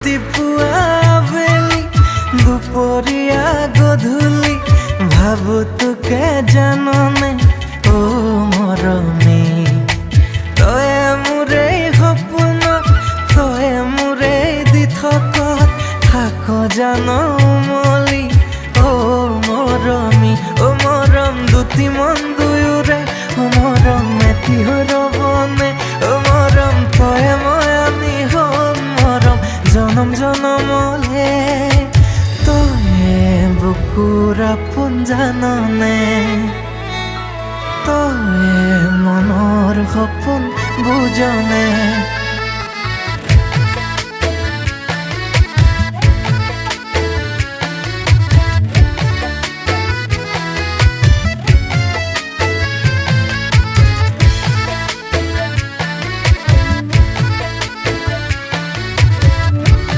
ৰাতিপুৱা আবেলি দুপৰীয়া গধূলি ভাবো তোকে জাননে অ মৰমী তয়ে মোৰে সপোন তয়ে মোৰে দি থকা থাক জান মলি অ মৰম দুটি মন দুয়োৰে অ মৰম এটি ৰবনে অ মৰম তয়ে মই আমি হম মৰম জনম জনমলে তয়ে বুকুৰ আপোন জাননে তয়ে মনৰ সপোন বুজনে